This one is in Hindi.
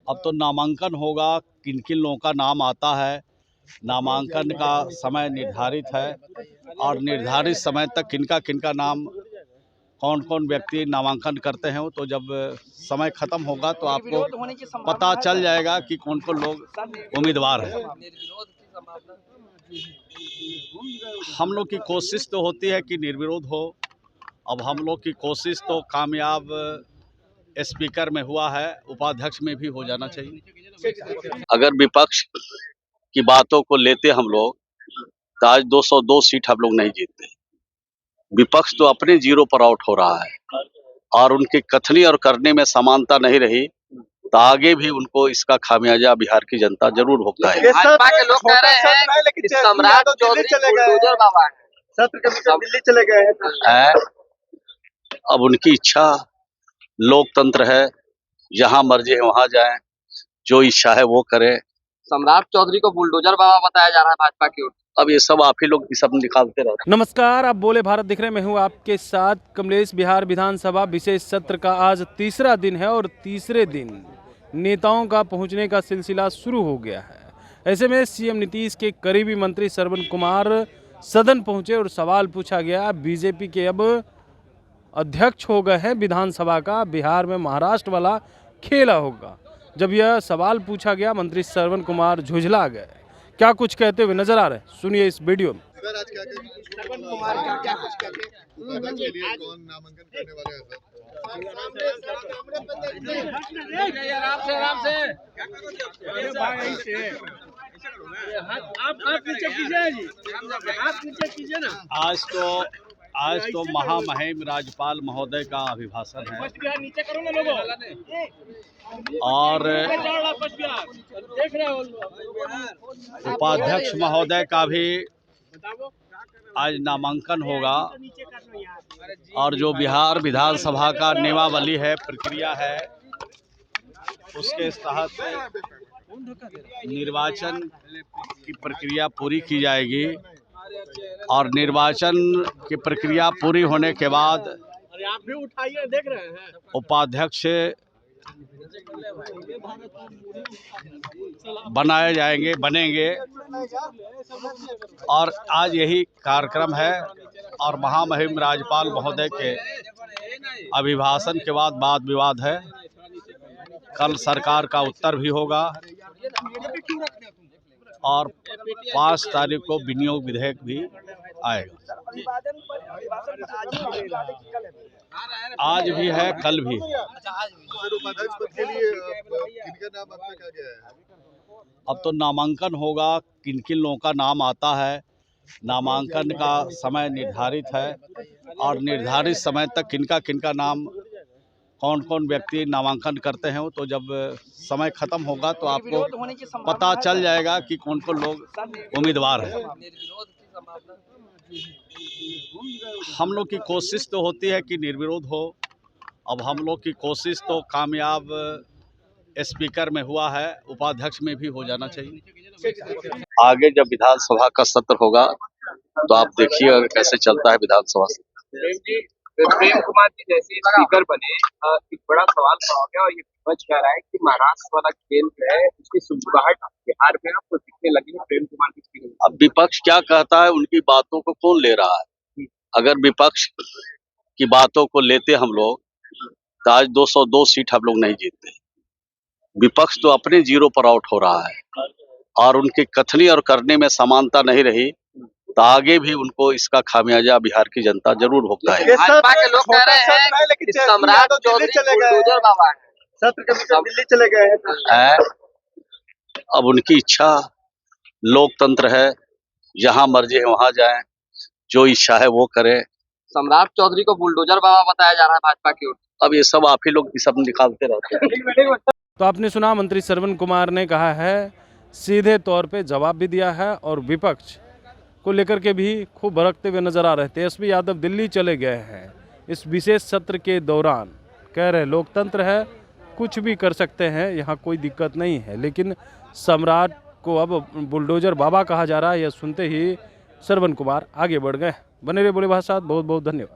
अब तो नामांकन होगा, किन किन लोगों का नाम आता है। नामांकन का समय निर्धारित है और निर्धारित समय तक किनका नाम कौन कौन व्यक्ति नामांकन करते हैं। तो जब समय खत्म होगा तो आपको पता चल जाएगा कि कौन कौन लोग उम्मीदवार हैं। हम लोग की कोशिश तो होती है कि निर्विरोध हो। अब हम लोग की कोशिश तो कामयाब स्पीकर में हुआ है, उपाध्यक्ष में भी हो जाना चाहिए। अगर विपक्ष की बातों को लेते हम लोग तो आज 202 सीट हम लोग नहीं जीतते। विपक्ष तो अपने जीरो पर आउट हो रहा है और उनके कथनी और करने में समानता नहीं रही तो आगे भी उनको इसका खामियाजा बिहार की जनता जरूर भुगताएगी। भाजपा के लोग कह रहे हैं कि सम्राट चौधरी बुलडोजर बाबा है, सत्र के बीच दिल्ली चले गए हैं। अब उनकी इच्छा, लोकतंत्र है, जहां मर्जी है वहां जाएं, जो इच्छा है वो करें। सम्राट चौधरी को बुलडोजर बाबा बताया जा रहा है भाजपा की ओर। अब ये सब आप ही लोग सब निकालते रहते। नमस्कार, आप बोले भारत दिख रहे, मैं हूँ आपके साथ कमलेश। बिहार विधानसभा विशेष सत्र का आज तीसरा दिन है और तीसरे दिन नेताओं का पहुंचने का सिलसिला शुरू हो गया है। ऐसे में सीएम नीतीश के करीबी मंत्री श्रवण कुमार सदन पहुंचे और सवाल पूछा गया। बीजेपी के अब अध्यक्ष हो गए हैं विधानसभा का, बिहार में महाराष्ट्र वाला खेला होगा। जब यह सवाल पूछा गया मंत्री श्रवण कुमार झुंझला गए। क्या कुछ कहते हुए नजर आ रहे हैं, सुनिए इस वीडियो में। श्रवण कुमार क्या कुछ कहते हैं? कौन नामांकन करने वाले हैं सर? आराम से आप नीचे कीजिए जी, आप नीचे कीजिए ना। आज तो महामहिम राज्यपाल महोदय का अभिभाषण है नीचे करो ना लोगों, और उपाध्यक्ष महोदय का भी आज नामांकन होगा और जो बिहार विधानसभा का नियमावली है, प्रक्रिया है, उसके तहत निर्वाचन की प्रक्रिया पूरी की जाएगी और निर्वाचन की प्रक्रिया पूरी होने के बाद आप भी उठाइए, देख रहे हैं उपाध्यक्ष बनेंगे और आज यही कार्यक्रम है। और महामहिम राज्यपाल महोदय के अभिभाषण के बाद वाद विवाद है। कल सरकार का उत्तर भी होगा और 5 तारीख को विनियोग विधेयक भी आएगा। आज भी है, कल भी। सर, उपाध्यक्ष पद के लिए किनका नाम आपने कहा गया है? अब तो नामांकन होगा, किन किन लोगों का नाम आता है। नामांकन का समय निर्धारित है और निर्धारित समय तक किनका नाम कौन कौन व्यक्ति नामांकन करते हैं। तो जब समय खत्म होगा तो आपको पता चल जाएगा कि कौन कौन लोग उम्मीदवार हैं। हम लोग की कोशिश तो होती है कि निर्विरोध हो। अब हम लोग की कोशिश तो कामयाब स्पीकर में हुआ है, उपाध्यक्ष में भी हो जाना चाहिए। आगे जब विधानसभा का सत्र होगा तो आप देखिए कैसे चलता है विधानसभा सत्र। प्रेम कुमार जी जैसे स्पीकर बने, एक बड़ा सवाल खड़ा हो गया और ये विपक्ष कह रहा है कि महाराष्ट्र वाला खेल जो है उसकी सुगबुगाहट बिहार में आपको दिखने लगी है प्रेम कुमार की स्पीकर। अब विपक्ष क्या कहता है, उनकी बातों को कौन ले रहा है। अगर विपक्ष की बातों को लेते हम लोग तो आज 202 सीट हम लोग नहीं जीतते। विपक्ष तो अपने जीरो पर आउट हो रहा है और उनके कथनी और करने में समानता नहीं रही तो आगे भी उनको इसका खामियाजा बिहार की जनता जरूर भुगताएगी। भाजपा के लोग कह रहे हैं कि सम्राट चौधरी बुलडोजर बाबा है, सत्र के बीच दिल्ली चले गए हैं। अब उनकी इच्छा, लोकतंत्र है, जहां मर्जी है वहां जाएं, जो इच्छा है वो करें। सम्राट चौधरी को बुलडोजर बाबा बताया जा रहा है भाजपा की ओर। अब ये सब आप ही लोग सब निकालते रहते हैं। तो आपने सुना, मंत्री श्रवण कुमार ने कहा है, सीधे तौर पे जवाब भी दिया है और विपक्ष को लेकर के भी खूब भड़कते हुए नजर आ रहे थे। तेजस्वी यादव दिल्ली चले गए हैं इस विशेष सत्र के दौरान। कह रहे लोकतंत्र है, कुछ भी कर सकते हैं, यहाँ कोई दिक्कत नहीं है। लेकिन सम्राट को अब बुलडोजर बाबा कहा जा रहा है। यह सुनते ही श्रवण कुमार आगे बढ़ गए। बने रहे बोले भाई साहब, बहुत बहुत धन्यवाद।